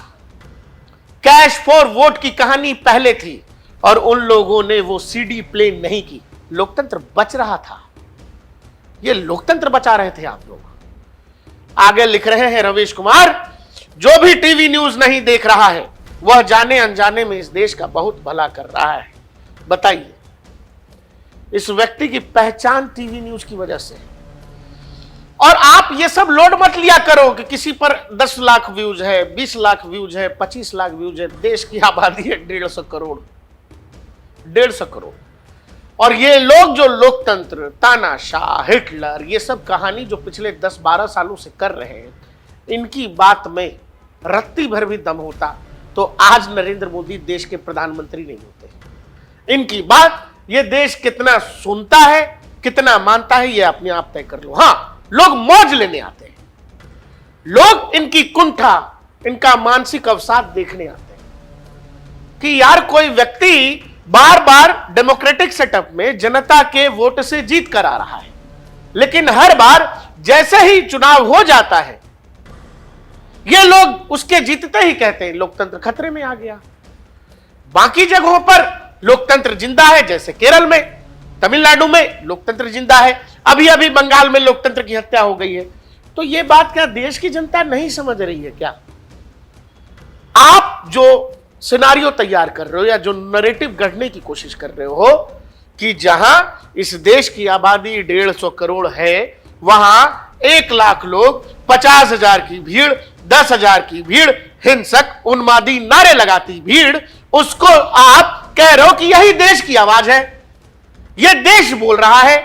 कैश फॉर वोट की कहानी पहले थी और उन लोगों ने वो सीडी प्ले नहीं की। लोकतंत्र बच रहा था, ये लोकतंत्र बचा रहे थे आप लोग। आगे लिख रहे हैं रवीश कुमार, जो भी टीवी न्यूज नहीं देख रहा है वह जाने अनजाने में इस देश का बहुत भला कर रहा है। बताइए, इस व्यक्ति की पहचान टीवी न्यूज की वजह से। और आप ये सब लोड मत लिया करो कि किसी पर 10 लाख व्यूज है, 20 लाख व्यूज है, 25 लाख व्यूज है। देश की आबादी है 150 करोड़, 150 करोड़। और ये लोग जो लोकतंत्र, तानाशाह, हिटलर, ये सब कहानी जो पिछले 10-12 सालों से कर रहे हैं, इनकी बात में रत्ती भर भी दम होता तो आज नरेंद्र मोदी देश के प्रधानमंत्री नहीं होते। इनकी बात ये देश कितना सुनता है, कितना मानता है, ये अपने आप तय कर लो। हां, लोग मौज लेने आते हैं, लोग इनकी कुंठा, इनका मानसिक अवसाद देखने आते हैं कि यार कोई व्यक्ति बार बार डेमोक्रेटिक सेटअप में जनता के वोट से जीत कर आ रहा है, लेकिन हर बार जैसे ही चुनाव हो जाता है ये लोग उसके जीतते ही कहते हैं लोकतंत्र खतरे में आ गया। बाकी जगहों पर लोकतंत्र जिंदा है, जैसे केरल में, तमिलनाडु में लोकतंत्र जिंदा है, अभी अभी बंगाल में लोकतंत्र की हत्या हो गई है। तो यह बात क्या देश की जनता नहीं समझ रही है क्या? आप जो सिनारियो तैयार कर रहे हो या जो नरेटिव गढ़ने की कोशिश कर रहे हो कि जहां इस देश की आबादी 150 करोड़ है, वहां 1 लाख लोग, 50,000 की भीड़, 10,000 की भीड़, हिंसक उन्मादी नारे लगाती भीड़, उसको आप कह रहे हो कि यही देश की आवाज है, यह देश बोल रहा है।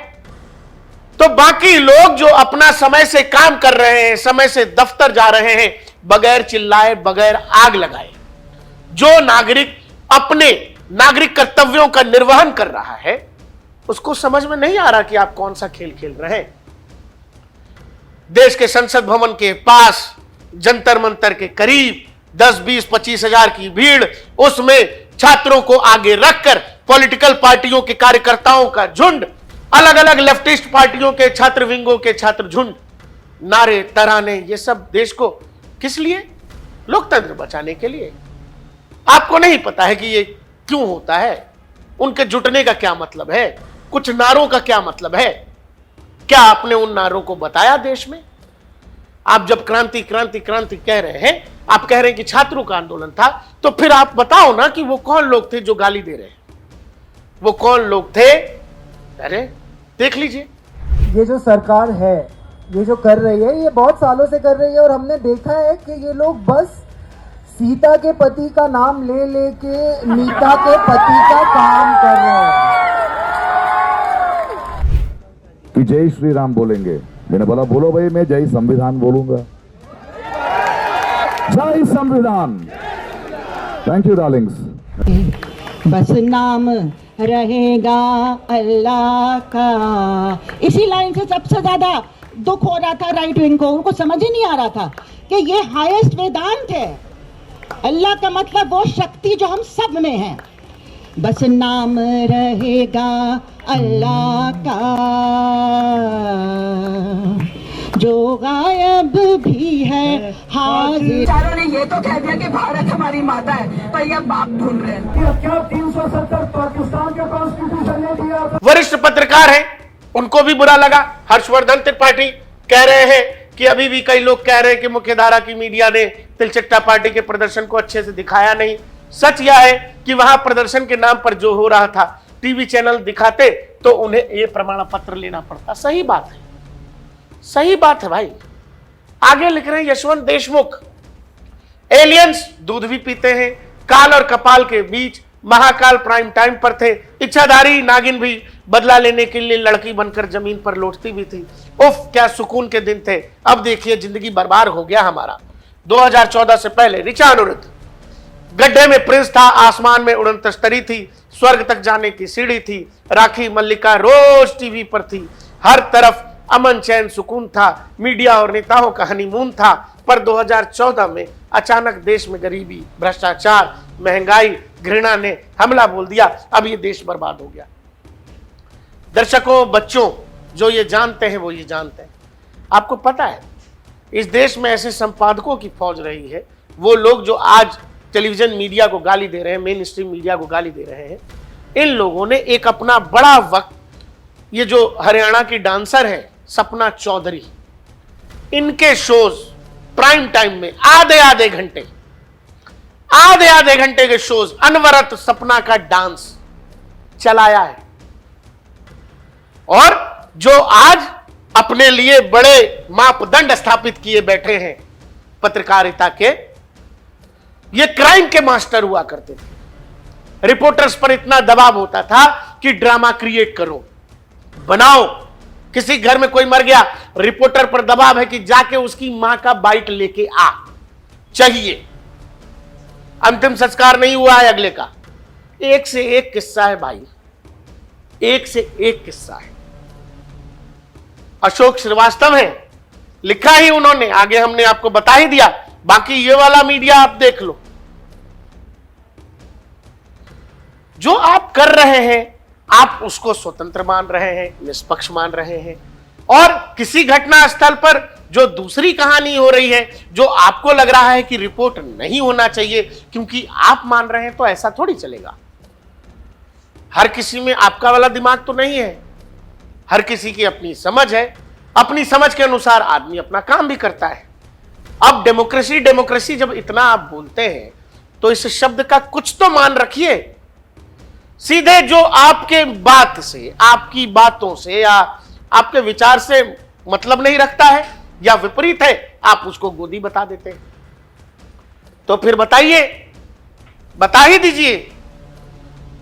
तो बाकी लोग जो अपना समय से काम कर रहे हैं, समय से दफ्तर जा रहे हैं, बगैर चिल्लाए, बगैर आग लगाए, जो नागरिक अपने नागरिक कर्तव्यों का निर्वहन कर रहा है, उसको समझ में नहीं आ रहा कि आप कौन सा खेल खेल रहे हैं। देश के संसद भवन के पास जंतर मंतर के करीब 10, 20, 25,000 की भीड़, उसमें छात्रों को आगे रखकर पॉलिटिकल पार्टियों के कार्यकर्ताओं का झुंड, अलग अलग लेफ्टिस्ट पार्टियों के छात्र विंगों के छात्र झुंड, नारे तराने, ये सब देश को किस लिए? लोकतंत्र बचाने के लिए। आपको नहीं पता है कि ये क्यों होता है, उनके जुटने का क्या मतलब है, कुछ नारों का क्या मतलब है? क्या आपने उन नारों को बताया देश में? आप जब क्रांति क्रांति क्रांति कह रहे हैं, आप कह रहे हैं कि छात्रों का आंदोलन था, तो फिर आप बताओ ना कि वो कौन लोग थे जो गाली दे रहे हैं, वो कौन लोग थे? अरे देख लीजिए, ये जो सरकार है, ये जो कर रही है, ये बहुत सालों से कर रही है और हमने देखा है कि ये लोग बस सीता के पति का नाम ले लेके नीता के पति का काम कर रहे हैं। कि जय श्री राम बोलेंगे, मैंने बोला बोलो भाई, मैं जय संविधान बोलूंगा। जय संविधान। Thank you Darling's. बस नाम रहेगा अल्लाह का, इसी लाइन से सबसे ज्यादा दुख हो रहा था राइट विंग को। उनको समझ ही नहीं आ रहा था कि ये हाईएस्ट वेदांत है। अल्लाह का मतलब वो शक्ति जो हम सब में है। बस नाम रहेगा अल्लाह का, जो गायब भी है हाजिर। चारों ने ये तो कह दिया कि भारत हमारी माता है, पर ये बाप ढूंढ रहे हैं। क्या 370 पाकिस्तान के कॉन्स्टिट्यूशन ने दिया? वरिष्ठ पत्रकार हैं, उनको भी बुरा लगा। हर्षवर्धन त्रिपाठी कह रहे हैं कि अभी भी कई लोग कह रहे हैं कि मुख्यधारा की मीडिया ने तिलचट्टा पार्टी के प्रदर्शन को अच्छे से दिखाया नहीं। सच यह है कि वहां प्रदर्शन के नाम पर जो हो रहा था, टीवी चैनल दिखाते तो उन्हें यह प्रमाण पत्र लेना पड़ता। सही बात है, सही बात है भाई। आगे लिख रहे हैं यशवंत देशमुख, एलियंस दूध भी पीते हैं, काल और कपाल के बीच महाकाल प्राइम टाइम पर थे, इच्छाधारी नागिन भी बदला लेने के लिए लड़की बनकर जमीन पर लौटती भी थी। उफ, क्या सुकून के दिन थे। अब देखिए जिंदगी बर्बाद हो गया हमारा। 2014 से पहले ऋचा अनिरुद्ध, गड्ढे में प्रिंस था, आसमान में उड़न तश्तरी थी, स्वर्ग तक जाने की सीढ़ी थी, राखी मल्लिका रोज टीवी पर थी, हर तरफ अमन चैन सुकून था, मीडिया और नेताओं का हनीमून था। पर 2014 में अचानक देश में गरीबी, भ्रष्टाचार, महंगाई, घृणा ने हमला बोल दिया। अब ये देश बर्बाद हो गया। दर्शकों, बच्चों, जो ये जानते हैं वो ये जानते हैं। आपको पता है इस देश में ऐसे संपादकों की फौज रही है, वो लोग जो आज टेलीविजन मीडिया को गाली दे रहे हैं, मेन स्ट्रीम मीडिया को गाली दे रहे हैं, इन लोगों ने एक अपना बड़ा वक्त, ये जो हरियाणा की डांसर है सपना चौधरी, इनके शोज प्राइम टाइम में आधे आधे घंटे के शोज अनवरत सपना का डांस चलाया है। और जो आज अपने लिए बड़े मापदंड स्थापित किए बैठे हैं पत्रकारिता के, ये क्राइम के मास्टर हुआ करते थे। रिपोर्टर्स पर इतना दबाव होता था कि ड्रामा क्रिएट करो, बनाओ। किसी घर में कोई मर गया, रिपोर्टर पर दबाव है कि जाके उसकी मां का बाइट लेके आ, चाहिए। अंतिम संस्कार नहीं हुआ है अगले का। एक से एक किस्सा है भाई, एक से एक किस्सा है। अशोक श्रीवास्तव है, लिखा ही उन्होंने, आगे हमने आपको बता ही दिया। बाकी ये वाला मीडिया आप देख लो, जो आप कर रहे हैं आप उसको स्वतंत्र मान रहे हैं, निष्पक्ष मान रहे हैं, और किसी घटना स्थल पर जो दूसरी कहानी हो रही है, जो आपको लग रहा है कि रिपोर्ट नहीं होना चाहिए क्योंकि आप मान रहे हैं, तो ऐसा थोड़ी चलेगा। हर किसी में आपका वाला दिमाग तो नहीं है, हर किसी की अपनी समझ है, अपनी समझ के अनुसार आदमी अपना काम भी करता है। अब डेमोक्रेसी जब इतना आप बोलते हैं तो इस शब्द का कुछ तो मान रखिए। सीधे जो आपके बात से, आपकी बातों से या आपके विचार से मतलब नहीं रखता है या विपरीत है, आप उसको गोदी बता देते हैं। तो फिर बताइए, बता ही दीजिए।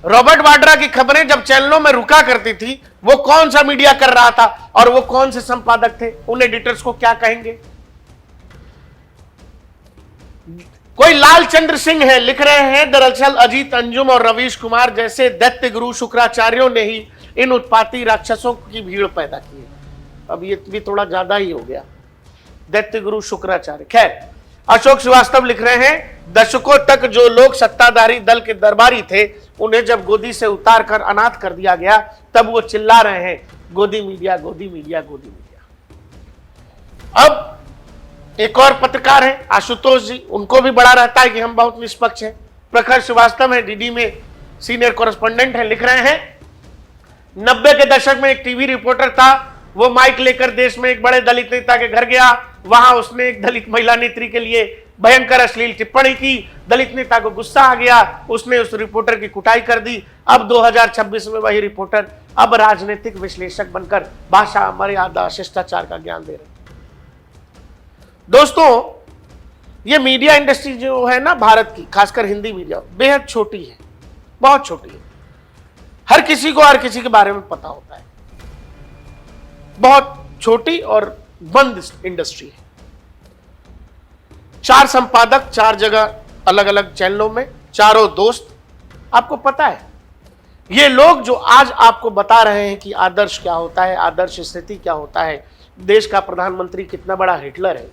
रॉबर्ट वाड्रा की खबरें जब चैनलों में रुका करती थी, वो कौन सा मीडिया कर रहा था और वो कौन से संपादक थे, उन एडिटर्स को क्या कहेंगे। कोई लालचंद्र सिंह है, लिख रहे हैं, दरअसल अजीत अंजुम और रवीश कुमार जैसे दैत्य गुरु शुक्राचार्यों ने ही इन उत्पाती राक्षसों की भीड़ पैदा की है। अब ये भी थोड़ा ज्यादा ही हो गया, दैत्य गुरु शुक्राचार्य। खैर, अशोक श्रीवास्तव लिख रहे हैं, दशकों तक जो लोग सत्ताधारी दल के दरबारी थे, उन्हें जब गोदी से उतार कर अनाथ कर दिया गया, तब वो चिल्ला रहे हैं, गोदी मीडिया, गोदी मीडिया, गोदी मीडिया। अब एक और पत्रकार हैं आशुतोष जी, उनको भी बड़ा रहता है कि हम बहुत निष्पक्ष हैं। प्रखर श्रीवास्तव है, डीडी में सीनियर कॉरेस्पोंडेंट है, लिख रहे हैं, 90 के दशक में एक टीवी रिपोर्टर था, वो माइक लेकर देश में एक बड़े दलित नेता के घर गया। वहां उसने एक दलित महिला नेत्री के लिए भयंकर अश्लील टिप्पणी की। दलित नेता को गुस्सा आ गया, उसने उस रिपोर्टर की कुटाई कर दी। अब 2026 में वही रिपोर्टर अब राजनीतिक विश्लेषक बनकर भाषा, मर्यादा, शिष्टाचार का ज्ञान दे रहे। दोस्तों, ये मीडिया इंडस्ट्री जो है ना भारत की, खासकर हिंदी मीडिया, बेहद छोटी है, बहुत छोटी है। हर किसी को हर किसी के बारे में पता होता है। बहुत छोटी और बंद इंडस्ट्री है। 4 संपादक, 4 जगह अलग अलग चैनलों में, चारों दोस्त, आपको पता है। ये लोग जो आज आपको बता रहे हैं कि आदर्श क्या होता है, आदर्श स्थिति क्या होता है, देश का प्रधानमंत्री कितना बड़ा हिटलर है।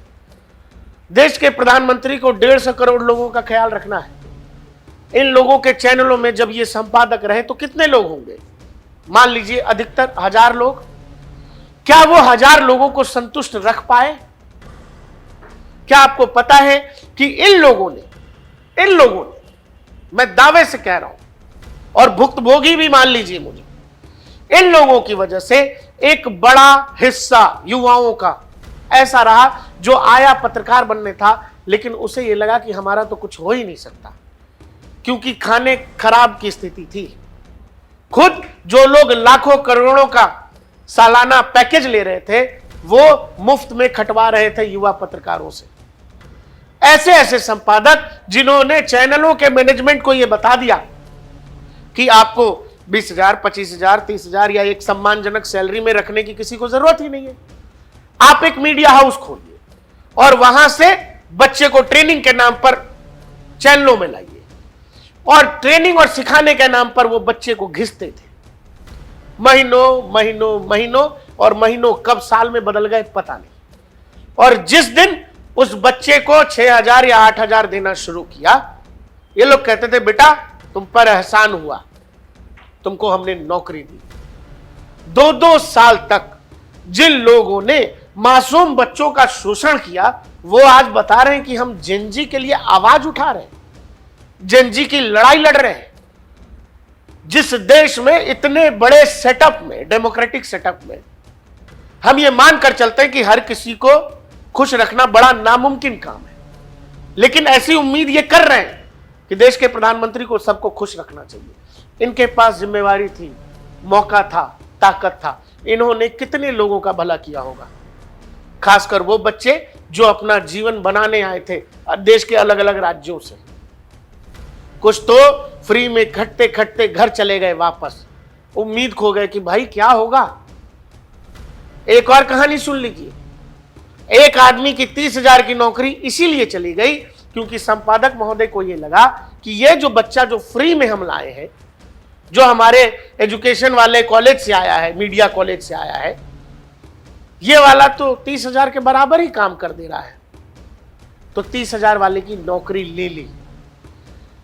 देश के प्रधानमंत्री को 150 करोड़ लोगों का ख्याल रखना है। इन लोगों के चैनलों में जब ये संपादक रहे तो कितने लोग होंगे? मान लीजिए अधिकतर 1000 लोग। क्या वो 1000 लोगों को संतुष्ट रख पाए? क्या आपको पता है कि इन लोगों ने, मैं दावे से कह रहा हूं, और भुक्तभोगी भी मान लीजिए मुझे, इन लोगों की वजह से एक बड़ा हिस्सा युवाओं का ऐसा रहा जो आया पत्रकार बनने था, लेकिन उसे यह लगा कि हमारा तो कुछ हो ही नहीं सकता, क्योंकि खाने खराब की स्थिति थी। खुद जो लोग लाखों करोड़ों का सालाना पैकेज ले रहे थे, वो मुफ्त में खटवा रहे थे युवा पत्रकारों से। ऐसे ऐसे संपादक जिन्होंने चैनलों के मैनेजमेंट को यह बता दिया कि आपको 20,000, 25,000, 30,000 या एक सम्मानजनक सैलरी में रखने की किसी को जरूरत ही नहीं है। आप एक मीडिया हाउस खोलिए और वहां से बच्चे को ट्रेनिंग के नाम पर चैनलों में लाइए, और ट्रेनिंग और सिखाने के नाम पर वो बच्चे को घिसते थे। महीनों और महीनों कब साल में बदल गए पता नहीं। और जिस दिन उस बच्चे को 6,000 या 8,000 देना शुरू किया, ये लोग कहते थे, बेटा तुम पर एहसान हुआ, तुमको हमने नौकरी दी। 2-2 साल तक जिन लोगों ने मासूम बच्चों का शोषण किया, वो आज बता रहे हैं कि हम जेनजी के लिए आवाज उठा रहे हैं। जेनजी की लड़ाई लड़ रहे हैं। जिस देश में इतने बड़े सेटअप में, डेमोक्रेटिक सेटअप में, हम ये मानकर चलते हैं कि हर किसी को खुश रखना बड़ा नामुमकिन काम है, लेकिन ऐसी उम्मीद ये कर रहे हैं कि देश के प्रधानमंत्री को सबको खुश रखना चाहिए। इनके पास जिम्मेवारी थी, मौका था, ताकत था, इन्होंने कितने लोगों का भला किया होगा, खासकर वो बच्चे जो अपना जीवन बनाने आए थे देश के अलग अलग राज्यों से। कुछ तो फ्री में खटते खटते घर चले गए वापस, उम्मीद खो गए कि भाई क्या होगा। एक और कहानी सुन लीजिए, एक आदमी की 30,000 की नौकरी इसीलिए चली गई क्योंकि संपादक महोदय को यह लगा कि ये जो बच्चा जो फ्री में हम लाए हैं, जो हमारे एजुकेशन वाले कॉलेज से आया है, मीडिया कॉलेज से आया है, ये वाला तो 30,000 के बराबर ही काम कर दे रहा है, तो 30,000 वाले की नौकरी ले ली।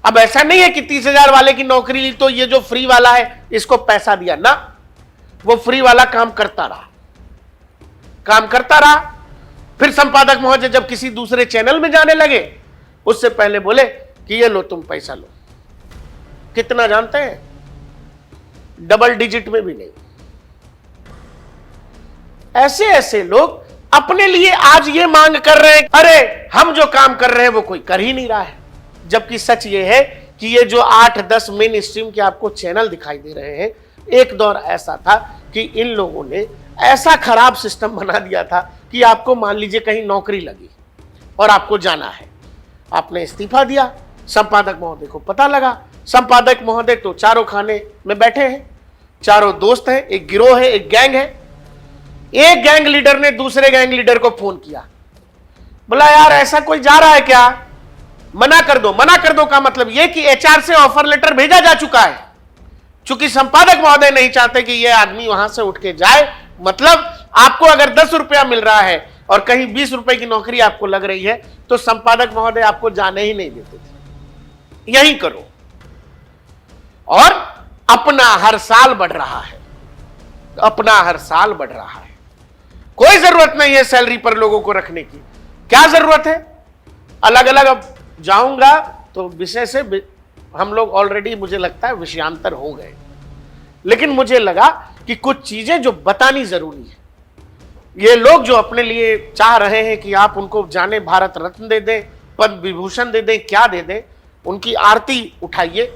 अब ऐसा नहीं है कि 30,000 वाले की नौकरी ली तो ये जो फ्री वाला है इसको पैसा दिया ना, वो फ्री वाला काम करता रहा। फिर संपादक महोदय जब किसी दूसरे चैनल में जाने लगे, उससे पहले बोले कि ये लो तुम पैसा लो। कितना जानते हैं? डबल डिजिट में भी नहीं। ऐसे ऐसे लोग अपने लिए आज ये मांग कर रहे हैं, अरे हम जो काम कर रहे हैं वो कोई कर ही नहीं रहा है। जबकि सच ये है कि ये जो 8-10 मेन स्ट्रीम के आपको चैनल दिखाई दे रहे हैं, एक दौर ऐसा था कि इन लोगों ने ऐसा खराब सिस्टम बना दिया था कि आपको मान लीजिए कहीं नौकरी लगी और आपको जाना है, आपने इस्तीफा दिया, संपादक महोदय को पता लगा। संपादक महोदय तो चारों खाने में बैठे हैं, चारों दोस्त हैं, एक गिरोह है, एक गैंग है। एक गैंग लीडर ने दूसरे गैंग लीडर को फोन किया, बोला यार ऐसा कोई जा रहा है क्या, मना कर दो। मना कर दो का मतलब यह कि एचआर से ऑफर लेटर भेजा जा चुका है। चूंकि संपादक महोदय नहीं चाहते कि यह आदमी वहां से उठ के जाए, मतलब आपको अगर 10 रुपया मिल रहा है और कहीं 20 रुपए की नौकरी आपको लग रही है तो संपादक महोदय आपको जाने ही नहीं देते थे। यही करो। और अपना हर साल बढ़ रहा है, अपना हर साल बढ़ रहा है। कोई जरूरत नहीं है सैलरी पर लोगों को रखने की। क्या जरूरत है? अलग अलग अब जाऊंगा तो विषय से हम लोग ऑलरेडी मुझे लगता है विषयांतर हो गए, लेकिन मुझे लगा कि कुछ चीजें जो बतानी जरूरी है। ये लोग जो अपने लिए चाह रहे हैं कि आप उनको जाने भारत रत्न दे दें, पद्म विभूषण दे दें, क्या दे दें, उनकी आरती उठाइए।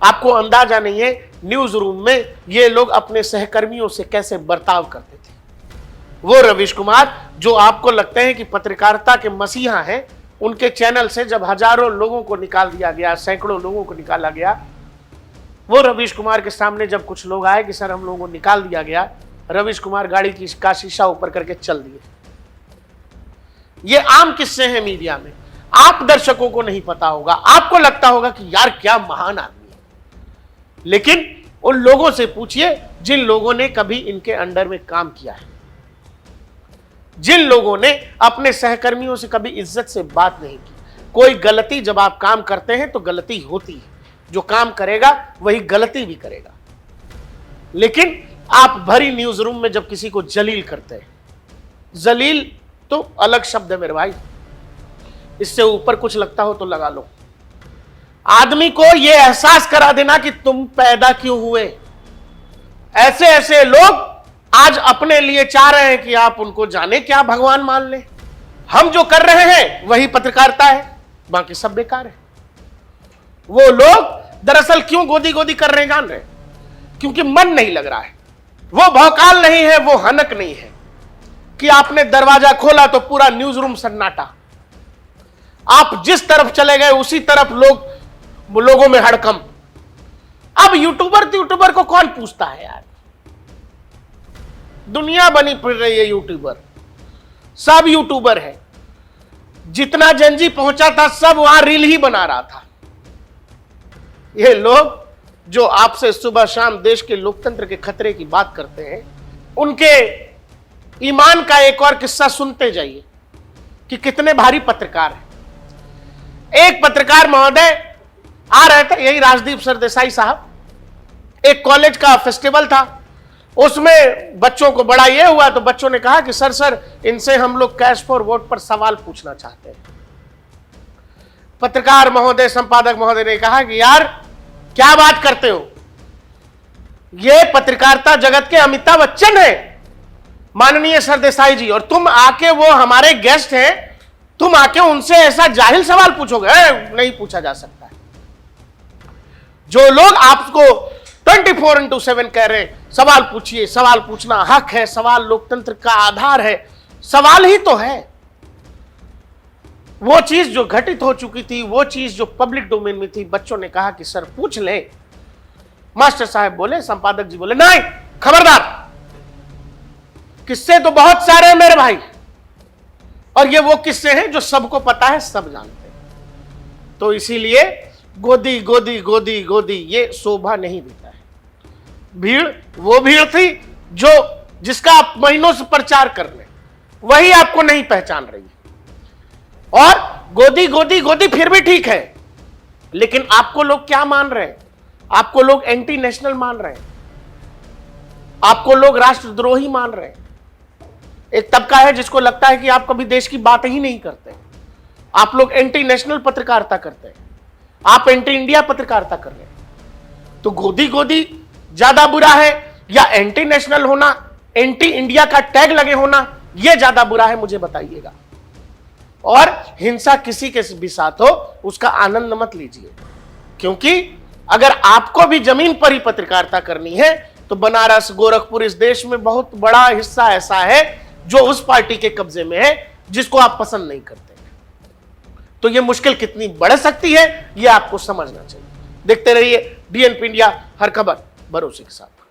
आपको अंदाजा नहीं है न्यूज रूम में ये लोग अपने सहकर्मियों से कैसे बर्ताव करते थे। वो रवीश कुमार जो आपको लगते हैं कि पत्रकारिता के मसीहा हैं, उनके चैनल से जब हजारों लोगों को निकाल दिया गया, सैकड़ों लोगों को निकाला गया, वो रवीश कुमार के सामने जब कुछ लोग आए कि सर हम लोगों को निकाल दिया गया, रवीश कुमार गाड़ी का शीशा ऊपर करके चल दिए। ये आम किस्से हैं मीडिया में, आप दर्शकों को नहीं पता होगा, आपको लगता होगा कि यार क्या महान आदमी है, लेकिन उन लोगों से पूछिए जिन लोगों ने कभी इनके अंडर में काम किया है, जिन लोगों ने अपने सहकर्मियों से कभी इज्जत से बात नहीं की। कोई गलती जब आप काम करते हैं तो गलती होती है, जो काम करेगा वही गलती भी करेगा। लेकिन आप भरी न्यूज रूम में जब किसी को जलील करते हैं, जलील तो अलग शब्द है मेरे भाई, इससे ऊपर कुछ लगता हो तो लगा लो। आदमी को यह एहसास करा देना कि तुम पैदा क्यों हुए। ऐसे ऐसे लोग आज अपने लिए चाह रहे हैं कि आप उनको जाने क्या भगवान मान ले। हम जो कर रहे हैं वही पत्रकारिता है, बाकी सब बेकार है। वो लोग दरअसल क्यों गोदी गोदी कर रहे हैं जान रहे, क्योंकि मन नहीं लग रहा है, वो भौकाल नहीं है, वो हनक नहीं है कि आपने दरवाजा खोला तो पूरा न्यूज रूम सन्नाटा, आप जिस तरफ चले गए उसी तरफ लोगों में हड़कंप। अब यूट्यूबर को कौन पूछता है यार, दुनिया बनी फिर रही है यूट्यूबर, सब यूट्यूबर है। जितना जनजी पहुंचा था सब वहां रील ही बना रहा था। ये लोग जो आपसे सुबह शाम देश के लोकतंत्र के खतरे की बात करते हैं, उनके ईमान का एक और किस्सा सुनते जाइए कि कितने भारी पत्रकार हैं। एक पत्रकार महोदय आ रहे थे, यही राजदीप सरदेसाई साहब, एक कॉलेज का फेस्टिवल था, उसमें बच्चों को बड़ा ये हुआ तो बच्चों ने कहा कि सर इनसे हम लोग कैश फॉर वोट पर सवाल पूछना चाहते हैं। पत्रकार महोदय, संपादक महोदय ने कहा कि यार क्या बात करते हो, ये पत्रकारिता जगत के अमिताभ बच्चन है माननीय सरदेसाई जी, और तुम आके, वो हमारे गेस्ट हैं, तुम आके उनसे ऐसा जाहिल सवाल पूछोगे? नहीं पूछा जा सकता है। जो लोग आपको 24/7 कह रहे हैं सवाल पूछिए, सवाल पूछना हक है, सवाल लोकतंत्र का आधार है, सवाल ही तो है। वो चीज जो घटित हो चुकी थी, वो चीज जो पब्लिक डोमेन में थी, बच्चों ने कहा कि सर पूछ ले। मास्टर साहब बोले, संपादक जी बोले नहीं, खबरदार, किस्से तो बहुत सारे हैं मेरे भाई, और ये वो किस्से हैं जो सबको पता है, सब जानते हैं। तो इसीलिए गोदी गोदी गोदी गोदी ये शोभा नहीं देता है। भीड़ वो भीड़ थी जो जिसका आप महीनों से प्रचार कर रहे, वही आपको नहीं पहचान रही है। और गोदी गोदी गोदी फिर भी ठीक है, लेकिन आपको लोग क्या मान रहे हैं? आपको लोग एंटी नेशनल मान रहे हैं, आपको लोग राष्ट्रद्रोही मान रहे हैं। एक तबका है जिसको लगता है कि आप कभी देश की बात ही नहीं करते। आप लोग एंटी नेशनल पत्रकारिता करते हैं, आप एंटी इंडिया पत्रकारिता कर रहे हैं। तो गोदी गोदी ज्यादा बुरा है या एंटी नेशनल होना, एंटी इंडिया का टैग लगे होना, यह ज्यादा बुरा है? मुझे बताइएगा। और हिंसा किसी के भी साथ हो, उसका आनंद मत लीजिए, क्योंकि अगर आपको भी जमीन पर ही पत्रकारिता करनी है तो बनारस, गोरखपुर, इस देश में बहुत बड़ा हिस्सा ऐसा है जो उस पार्टी के कब्जे में है जिसको आप पसंद नहीं करते। तो यह मुश्किल कितनी बढ़ सकती है, यह आपको समझना चाहिए। देखते रहिए DNP इंडिया, हर खबर भरोसे के साथ।